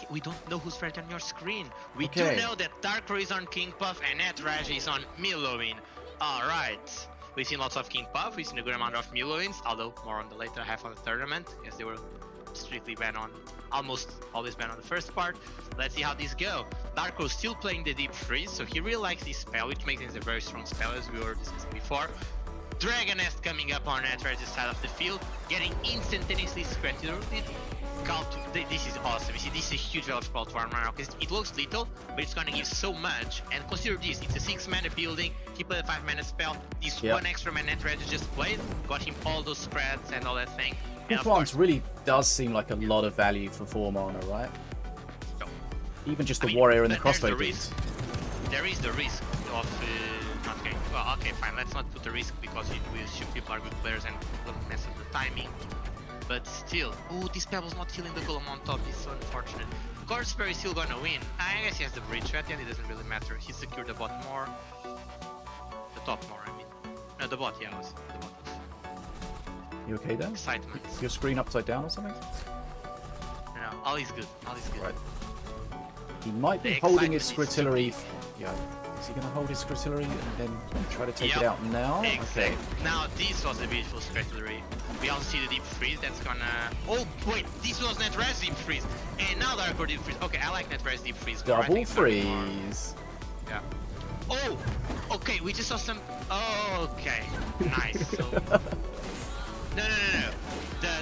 we don't know who's right on your screen. We do know that DarkCrow is on King Puff and Nataraja is on MINION. Alright. We've seen lots of King Puff, we've seen a good amount of MINIONs, although more on the later half of the tournament, as they were strictly banned on, almost always banned on the first part. Let's see how these go. DarkCrow still playing the Deep Freeze, so he really likes this spell, which makes it a very strong spell, as we were discussing before. Dragon Nest coming up on Nataraja's side of the field, getting instantaneously scratched. This is awesome. You see, this is a huge value of Call to Arm right now, because it looks little, but it's gonna give so much. And consider this, it's a 6-mana building, he played a 5-mana spell, this one extra mana Nataraja just played, got him all those spreads and all that thing. Farms really does seem like a lot of value for 4 mana, right? So, even just the warrior and the crossbow beats. There is the risk of not getting. Well, okay, fine. Let's not put the risk because we assume people are good players and don't mess up the timing. But still, ooh, this Pebble's not killing the golem on top. It's so unfortunate. Corsair is still gonna win. I guess he has the bridge. At the end, it doesn't really matter. He secured the bot more, the top more. I mean, no, the bot. Yeah, was the bot. You okay there? Excitement. Is your screen upside down or something? No, all is good. All is good. Right. He might be holding his Scritillary. Yeah. Is he going to hold his Scritillary and then try to take it out now? Exactly. Okay. Now this was a beautiful Scritillary. We also see the Deep Freeze that's gonna... Oh wait, this was Nataraja's Deep Freeze. And now DarkCrow Deep Freeze. Okay, I like Nataraja's Deep Freeze. Double freeze. Yeah. Oh! Okay, we just saw some... Oh, okay. Nice. So... No.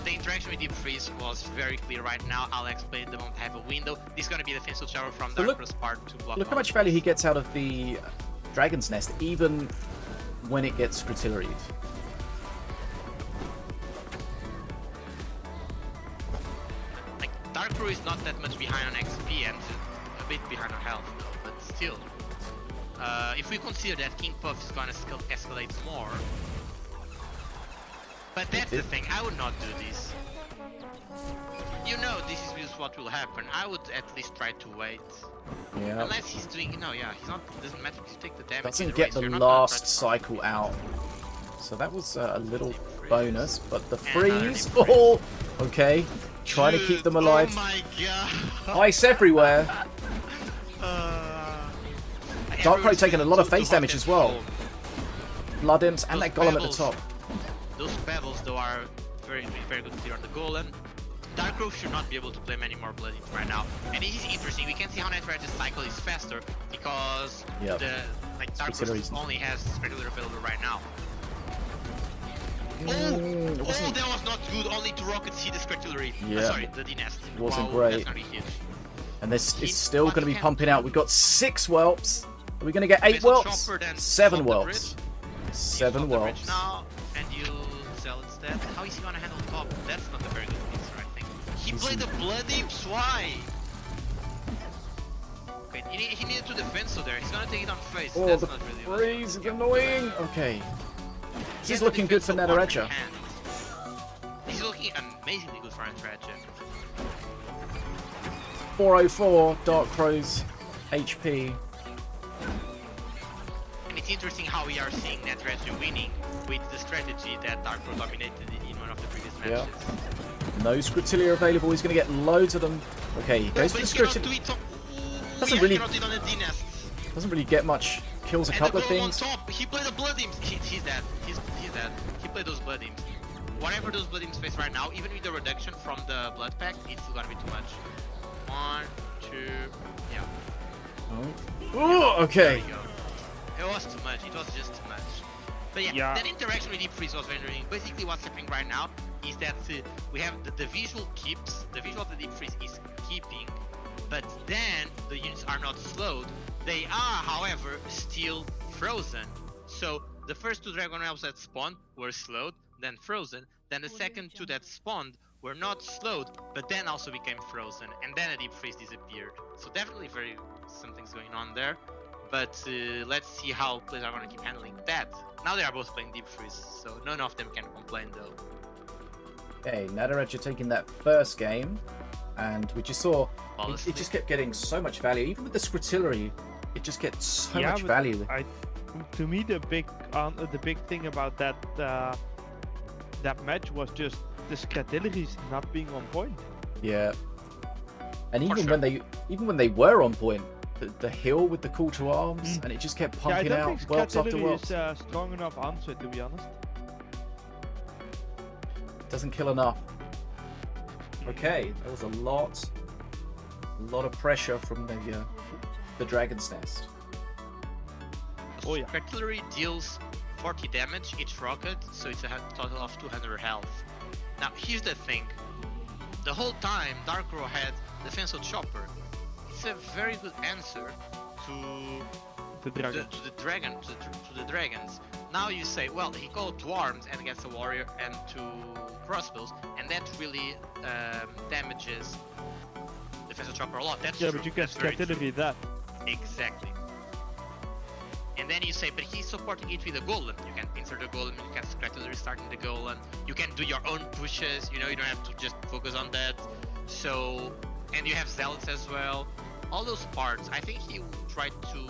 The interaction with Deep Freeze was very clear right now. I'll explain the moment I have a window. This is going to be the defensive shower from DarkCrow's part to block. Look how much value he gets out of the Dragon's Nest, even when it gets Scritillaried. Like, DarkCrow is not that much behind on XP and a bit behind on health, though, but still. If we consider that King Puff is going to escalate more. But that's the thing, I would not do this. You know this is what will happen. I would at least try to wait. Yeah. Unless he's doing, no, yeah, he's not, doesn't matter if you take the damage. Doesn't get the last cycle out. So that was a little bonus, but the freeze, oh, okay. Trying to keep them alive. Oh my god. Ice everywhere. DarkCrow taking a lot of face damage as well. Blood Imps and that golem at the top. Those pebbles though are very good clear on the golem. DarkCrow should not be able to play many more Blood Imps right now. And it is interesting, we can see how Nataraja's cycle is faster because the DarkCrow only has Scritillary available right now. Oh, that was not good, only 2 rockets hit the Scritillary. Sorry, the D-Nest. Wasn't great. That's huge. And this is still going to be pumping out. We've got 6 whelps. Are we going to get 8 whelps? 7 whelps. 7 whelps. Now, and you sell instead. How is he gonna handle top? That's not a very good answer, I think. He played the Blood Imps, why? Okay, he needed to defend so there. He's gonna take it on face. Oh, that's the not really freeze is annoying. Okay. This is looking good for Nataraja. He's looking amazingly good for Nataraja. 404 DarkCrow's HP. It's interesting how we are seeing Nataraja winning with the strategy that DarkCrow dominated in one of the previous matches. No Scritillary available, he's going to get loads of them. Okay, he goes for the Scritillary. Doesn't really get much, kills a couple of things. On top. He played the Blood Imps. He's dead. He's dead. He played those Blood Imps. Whatever those Blood Imps face right now, even with the reduction from the Blood Pact, it's still going to be too much. 1, 2, yeah. Oh, okay. There we go. It was too much, it was just too much. But yeah, that interaction with Deep Freeze was very interesting. Basically what's happening right now is that we have the visual keeps, the visual of the Deep Freeze is keeping, but then the units are not slowed. They are, however, still frozen. So the first 2 Dragon Realms that spawned were slowed, then frozen, then the second 2 that spawned were not slowed, but then also became frozen, and then a Deep Freeze disappeared. So definitely something's going on there. But let's see how players are going to keep handling that. Now they are both playing Deep Freeze, so none of them can complain though. Okay, Nataraja taking that first game, and we just saw it just kept getting so much value. Even with the Scritillary, it just gets so much value. To me, the big thing about that match was just the Scritillary not being on point. Yeah. And even when they were on point, the hill with the call to arms, and it just kept pumping out worlds after worlds. Is strong enough answer, to be honest. Doesn't kill enough. Okay, that was a lot of pressure from the Dragon's Nest. Oh yeah. Artillery deals 40 damage each rocket, so it's a total of 200 health. Now here's the thing. The whole time DarkCrow had Defensive Chopper. It's a very good answer to the dragons. Now you say, well, he called Dwarves and gets a warrior and 2 crossbows, and that really damages Defensive Chopper a lot. That's yeah, true. But you can artillery that. Exactly. And then you say, but he's supporting it with a golem. You can pincer the golem, you can artillery starting the golem, you can do your own pushes, you know, you don't have to just focus on that. So, and you have zealots as well. All those parts, I think he tried to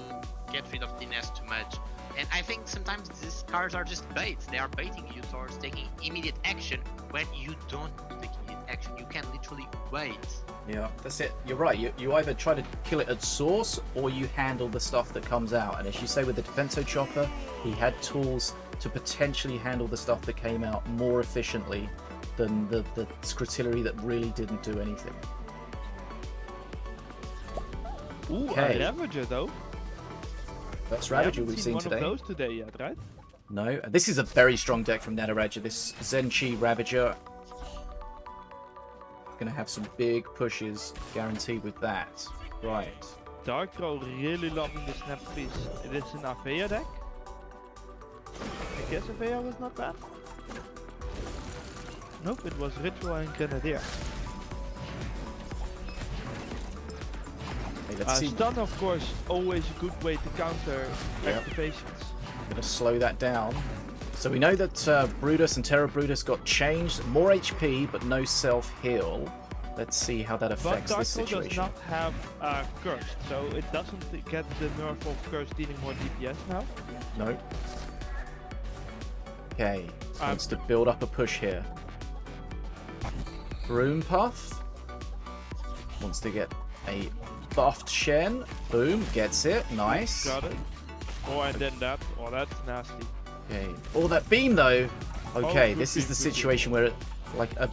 get rid of the nest too much. And I think sometimes these cards are just baits. They are baiting you towards taking immediate action when you don't take immediate action. You can literally wait. Yeah, that's it. You're right. You either try to kill it at source or you handle the stuff that comes out. And as you say with the Defenso Chopper, he had tools to potentially handle the stuff that came out more efficiently than the Scritillery that really didn't do anything. Ooh, okay. A Ravager though. That's Ravager we've seen today. Of those today yet, right? No, this is a very strong deck from Nataraja. This Zenchi Ravager. Gonna have some big pushes guaranteed with that. Right. DarkCrow really loving the snap piece. It is an Avea deck. I guess Avea was not bad. Nope, it was Ritual and Grenadier. Hey, let's see. Stun, of course, always a good way to counter activations. Gonna slow that down. So we know that Brutus and Terra Brutus got changed, more HP but no self-heal. Let's see how that affects this situation. But DarkCrow does not have Curse, so it doesn't get the nerf of Curse dealing more DPS now. No. Okay, wants to build up a push here. Broom Puff wants to get a buffed Shen. Boom, gets it. Nice. Got it. Oh, and then that. Oh, that's nasty. Okay. Oh, that beam though. Okay, this is the situation where, like, a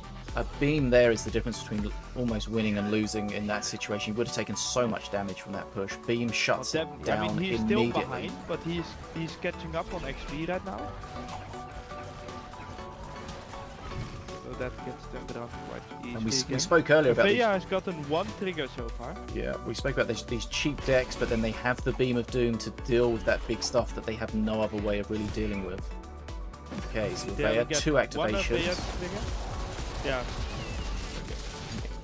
beam there is the difference between almost winning and losing in that situation. You would have taken so much damage from that push. Beam shuts it down I mean, he's immediately. still behind, but he's catching up on XP right now. So that gets them down quite easily. And we spoke earlier about Avea has gotten 1 trigger so far. Yeah, we spoke about these cheap decks, but then they have the Beam of Doom to deal with that big stuff that they have no other way of really dealing with. Okay, so Avea, 2 activations. Yeah.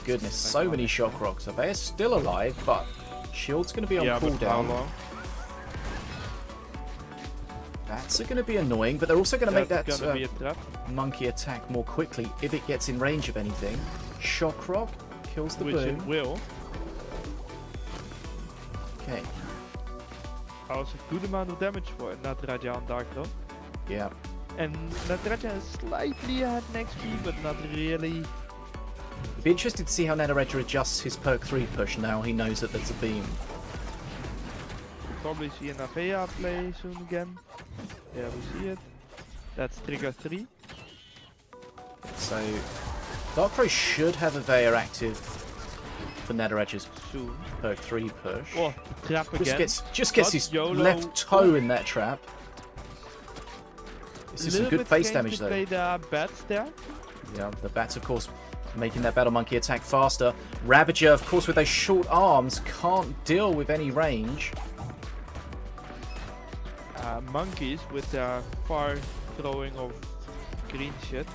Goodness, so many shock rocks. Avea's still alive, but shield's going to be on cooldown. That's going to be annoying, but they're also going to make that monkey attack more quickly if it gets in range of anything. Shock rock kills the boom. Which it will. Okay. That was a good amount of damage for Nataraja on DarkCrow. Yeah. And Nataraja has slightly had an XP, but not really. It'd be interesting to see how Nataraja adjusts his perk 3 push now he knows that there's a beam. We'll probably see an Avea play soon again. Yeah, we see it. That's trigger 3. So, DarkCrow should have Avea active for Nataraja's soon. Perk 3 push. Oh, trap again. Just gets his left toe in that trap. This is some good face damage though. Play the bats there. Yeah, the bats of course making that Battle Monkey attack faster. Ravager, of course, with those short arms, can't deal with any range. Monkeys with their far throwing of green shit.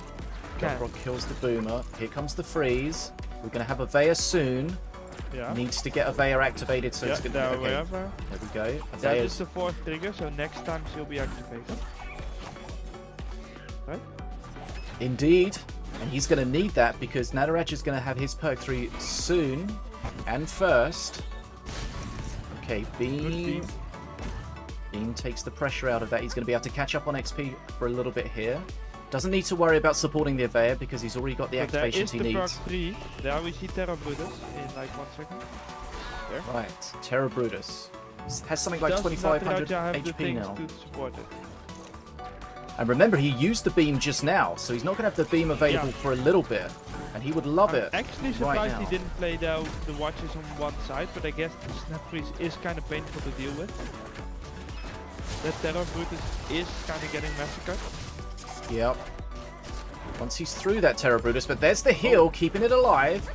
DarkCrow kills the boomer. Here comes the freeze. We're going to have Avea soon. Yeah. Needs to get Avea activated, so it's going to be okay. There we go. That is the 4th trigger, so next time she'll be activated. Right? Indeed. And he's going to need that because Nataraja is going to have his perk 3 soon and first. Okay, Beam. Beam takes the pressure out of that. He's going to be able to catch up on XP for a little bit here. Doesn't need to worry about supporting the Avea because he's already got the activations he needs. Perk 3. There we see Terra Brutus in like 1 second. There. Right, Terra Brutus. Has something like Does 2500 Nataraja have the HP things now. to support it? And remember, he used the beam just now, so he's not going to have the beam available for a little bit. And he would love it. Actually surprised he didn't play the watches on one side, but I guess the snap freeze is kind of painful to deal with. That Terra Brutus is kind of getting massacred. Yep. Once he's through that Terra Brutus, but there's the heal, keeping it alive.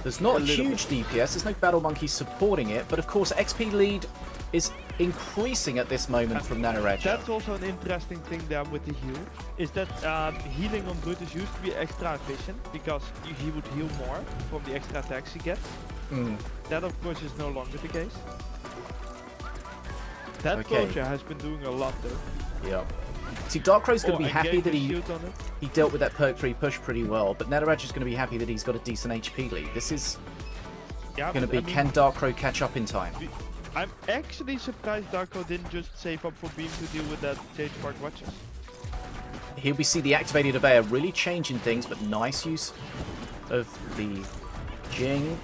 There's not a huge DPS, there's no Battle Monkey supporting it, but of course XP lead is increasing at this moment from Nataraja. That's also an interesting thing there with the heal, is that healing on Brutus used to be extra efficient, because he would heal more from the extra attacks he gets. That of course is no longer the case. That Poacher has been doing a lot though. Yep. See, DarkCrow's going to be happy that he dealt with that perk 3 push pretty well, but Nataraja's going to be happy that he's got a decent HP lead. This is going to be, can DarkCrow catch up in time? I'm actually surprised DarkCrow didn't just save up for Beam to deal with that Jade Spark Watches. Here we see the activated Avea really changing things, but nice use of the Jing.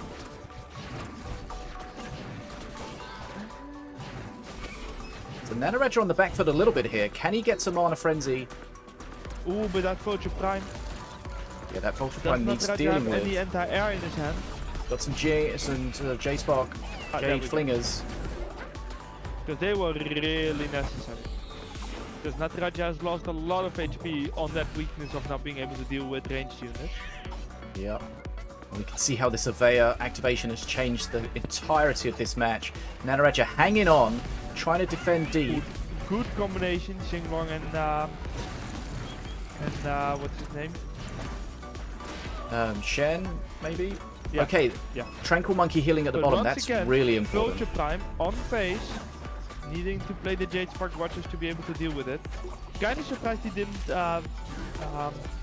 So Nataraja on the back foot a little bit here. Can he get some Mana Frenzy? Ooh, but that Vulture Prime. Yeah, that Vulture Prime needs dealing with. Any anti-air in his hand. Got some J-Spark, Jade Flingers. Because they were really necessary. Because Nataraja has lost a lot of HP on that weakness of not being able to deal with ranged units. Yep. And we can see how this Avea activation has changed the entirety of this match. Nataraja hanging on, trying to defend deep. Good combination, Xinglong and what's his name? Shen, maybe? Yeah. Okay, Tranquil Monkey healing at the bottom, that's again, really important. Vulture Prime on phase, needing to play the Jade Spark Watches to be able to deal with it. Kinda surprised he didn't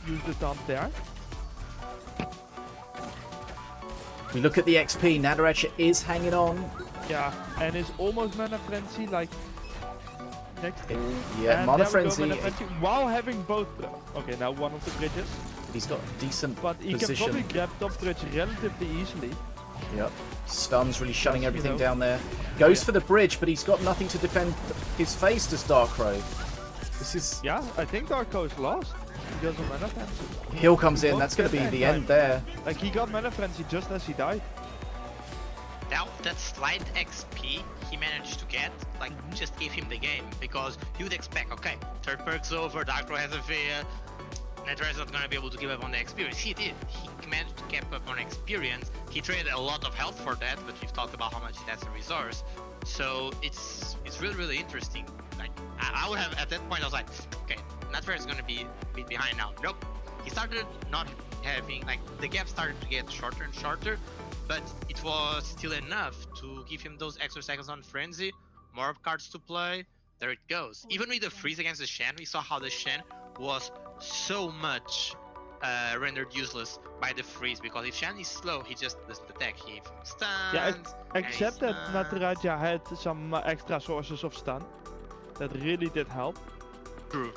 use the taunt there. We look at the XP, Nataraja is hanging on. Yeah, and is almost Mana Frenzy, like next game. Yeah, and Mana Frenzy. While having both. Okay, now one of the bridges. He's got a decent but he position. Can probably grab top bridge relatively easily. Yep. Stuns really shutting everything down there. Goes for the bridge, but he's got nothing to defend his face, does DarkCrow. This is... Yeah, I think DarkCrow is lost. He doesn't Mana Frenzy. Heal comes in, that's going to be the end there. Like, he got Mana Frenzy just as he died. Now, that slight XP he managed to get, like, just gave him the game. Because you'd expect, okay, third perk's over, DarkCrow has a fear, Nataraja's not going to be able to give up on the experience. He did. He managed to keep up on experience. He traded a lot of health for that, but we've talked about how much that's a resource. So it's really, really interesting. Like, I would have, at that point, I was like, okay, Nataraja's going to be a bit behind now. Nope. He started not having, like, the gap started to get shorter and shorter, but it was still enough to give him those extra seconds on Frenzy, more cards to play. There it goes. Even with the freeze against the Shen, we saw how the Shen was so much rendered useless by the freeze, because if Shen is slow, he just doesn't attack, he stuns. Yeah, except that Nataraja had some extra sources of stun. That really did help. True.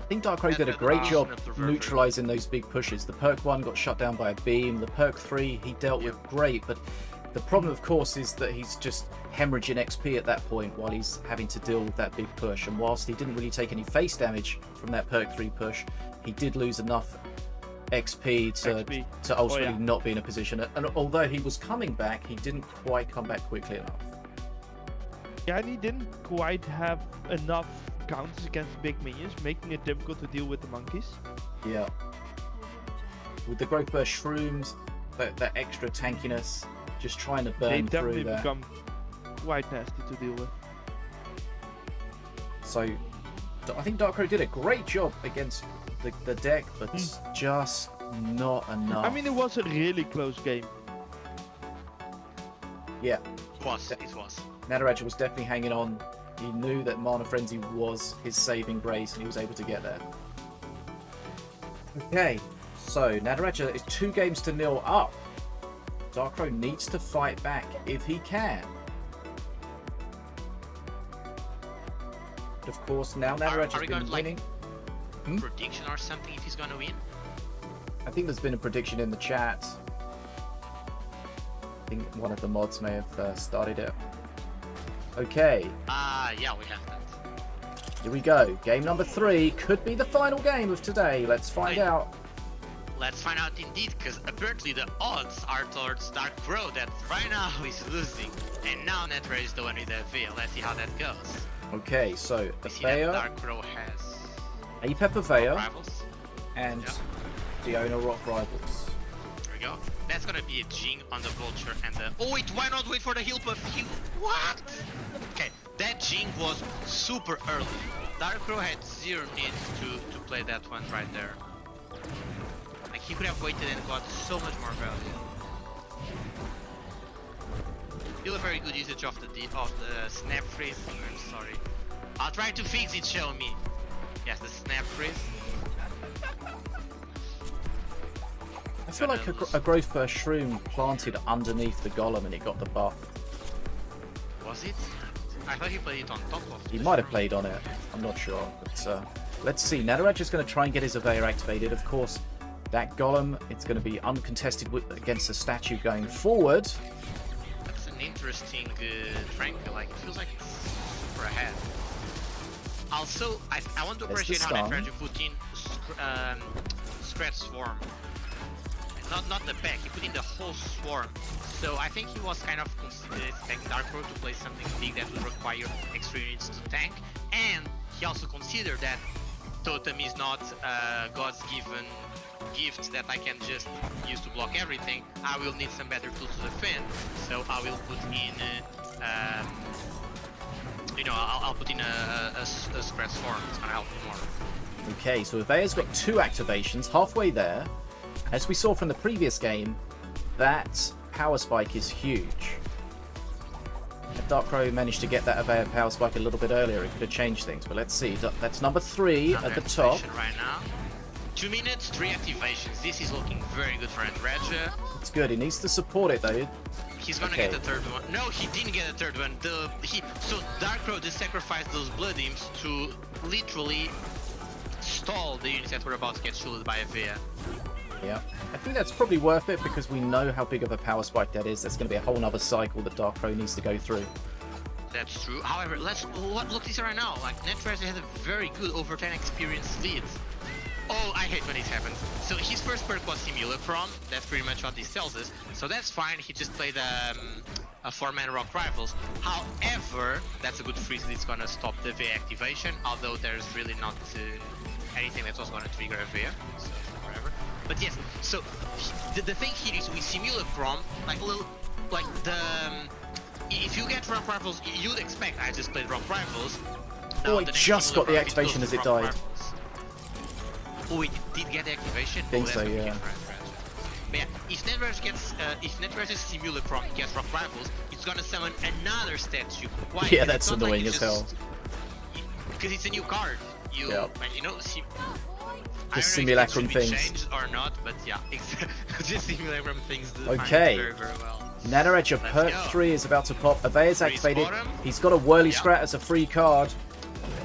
I think DarkCrow did a great job neutralizing those big pushes. The perk 1 got shut down by a beam, the perk 3 he dealt with great, but the problem of course is that he's just hemorrhaging XP at that point while he's having to deal with that big push, and whilst he didn't really take any face damage from that perk 3 push, he did lose enough XP to ultimately not be in a position, and although he was coming back, he didn't quite come back quickly enough. Yeah, and he didn't quite have enough counters against big minions, making it difficult to deal with the monkeys. Yeah. With the growth burst shrooms, that extra tankiness, just trying to burn through that. They definitely become quite nasty to deal with. So, I think DarkCrow did a great job against the deck, but just not enough. I mean, it was a really close game. Yeah. It was. Nataraja was definitely hanging on. He knew that Mana Frenzy was his saving grace, and he was able to get there. Okay, so Nataraja is 2-0 up. DarkCrow needs to fight back if he can. of course. Now Nataraja has been winning. Prediction or something if he's gonna win? I think there's been a prediction in the chat. I think one of the mods may have started it. Okay. Yeah, we have that. Here we go. Game number 3 could be the final game of today. Let's find out. Let's find out indeed, because apparently the odds are towards DarkCrow that right now he's losing, and now Nataraja is the one with the veil. Let's see how that goes. Okay, so Avea, DarkCrow has Apep Avea, Rivals, and Diona Rock Rivals. There we go. That's gonna be a Jing on the Vulture and the... Oh wait, why not wait for the heal buff? What? Okay, that Jing was super early. DarkCrow had zero need to play that one right there. Like, he could have waited and got so much more value. Still a very good usage of the snap freeze. I'm sorry. I'll try to fix it, show me. Yes, the snap freeze. I feel like a growth burst shroom planted underneath the golem and it got the buff. Was it? I thought he played it on top of it. He might have played on it. I'm not sure. But let's see. Nataraja is going to try and get his Avea activated. Of course, that golem, it's going to be uncontested against the statue going forward. That's an interesting triangle. Like, it feels like it's super ahead. Also, I want to appreciate how Nataraja put in Scratch Swarm. Not the pack, he put in the whole swarm. So I think he was kind of expecting DarkCrow to play something big that would require extra units to tank. And he also considered that Totem is not God's given gift that I can just use to block everything. I will need some better tools to defend. So I will put in, I'll put in a Scratch Swarm. It's gonna help me more. Okay, so Avea's got 2 activations, halfway there. As we saw from the previous game, that power spike is huge. If DarkCrow managed to get that Avea power spike a little bit earlier, it could have changed things. But let's see. That's number 3 at the top. Right now. 2 minutes, 3 activations. This is looking very good for Nataraja. It's good. He needs to support it though. He's gonna get the 3rd one. No, he didn't get the 3rd one. So DarkCrow just sacrificed those blood imps to literally stall the units that were about to get shielded by Avea. Yeah, I think that's probably worth it because we know how big of a power spike that is. That's going to be a whole nother cycle that DarkCrow needs to go through. That's true. However, let's look this right now. Like, Nataraja has a very good over 10 experience lead. Oh, I hate when this happens. So his first perk was Simulacron. That's pretty much what this tells us. So that's fine. He just played a 4-man Rock Rivals. However, that's a good freeze. It's going to stop the Avea activation. Although there's really not anything that was going to trigger Avea. So whatever. But yes, so the thing here is with Simulacron, if you get Rock Rivals, you'd expect, I just played Rock Rivals. Oh, it just got the activation as it died. Rivals. Oh, it did get the activation? I think so, yeah. But yeah, if Nataraja's Simulacron gets Rock Rivals, it's gonna summon another statue. Why? Yeah, that's annoying as hell. Because it's a new card. The simulacrum things. Changed or not, but yeah, just simulacrum things do okay. Very, very well. Nataraja perk 3 is about to pop. Avea's activated. He's got a Whirly Scrat as a free card.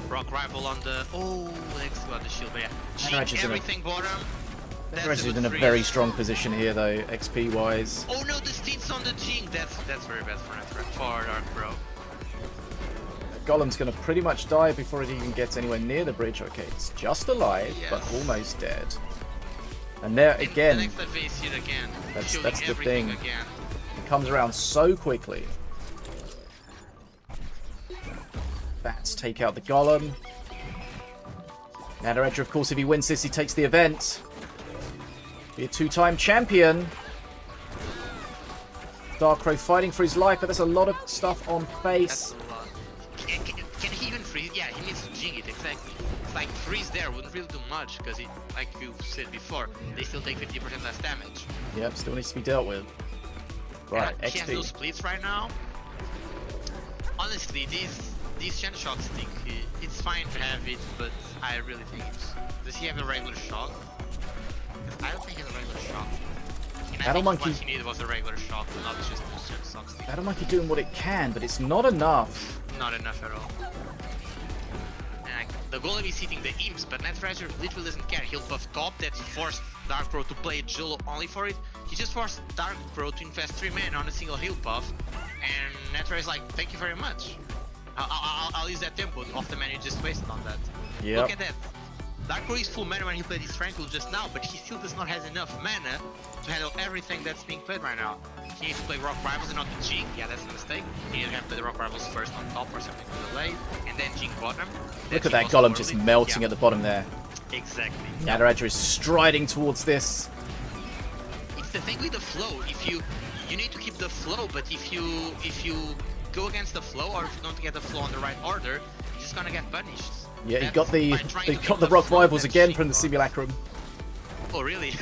Rock Rival on the... Oh, next got the shield, but yeah. Everything bottom. Nataraja's in a very strong position here though, XP wise. Oh no, the stints on the Jing. That's very bad for DarkCrow. Golem's going to pretty much die before it even gets anywhere near the bridge. Okay, it's just alive, but almost dead. And there again, the next phase here again. That's the thing. Again. It comes around so quickly. Bats take out the Golem. Nataraja, of course, if he wins this, he takes the event. Be a 2-time champion. DarkCrow fighting for his life, but there's a lot of stuff on face. Can he even freeze? Yeah, he needs to jing it, exactly. It's like freeze there wouldn't really do much, because like you said before, they still take 50% less damage. Yep, still needs to be dealt with. Right, XP. He has those splits right now. Honestly, these chance shots thing, it's fine to have it, but I really think does he have a regular shot? I don't think he has a regular shot. And I think what he needed was a regular shot, not just something. Battle Monkey doing what it can, but it's not enough. Not enough at all. the golem is hitting the imps, but Nataraja literally doesn't care. He'll buff top, that forced DarkCrow to play Duel only for it. He just forced DarkCrow to invest 3 mana on a single heal buff, and Nataraja is like, thank you very much. I'll use that tempo off the mana you just wasted on that. Yep. Look at that. DarkCrow is full mana when he played his Tranquil just now, but he still does not have enough mana to handle everything that's being played right now. He needs to play Rock Rivals and not the Jing. Yeah, that's a mistake. He needs to have to play the Rock Rivals first on top or something to delay, and then Jing bottom. Look at that golem just melting at the bottom there. Exactly. Nataraja is striding towards this. It's the thing with the flow. If you need to keep the flow, but if you go against the flow, or if you don't get the flow on the right order, you're just gonna get punished. Yeah, he got the Rock Rivals again from the Simulacrum. Oh really?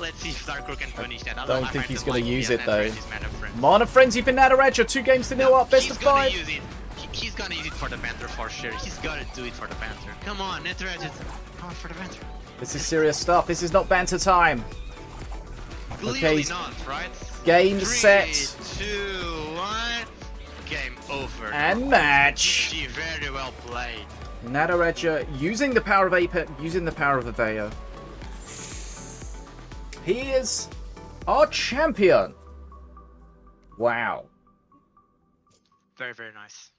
Let's see if DarkCrow can punish that. I don't think he's going to use it though. Mana Mana Frenzy for Nataraja, 2-0 up, best of 5. He's gonna use it for the Panther for sure. He's gotta do it for the Panther. Come on, Nataraja, come on for the Panther. This is serious stuff. This is not banter time. Clearly not, right? Game 3, set. 2, 1. Game over. And match. GG, very well played. Nataraja using the power of Apex, using the power of Aveo. He is our champion. Wow. Very, very nice.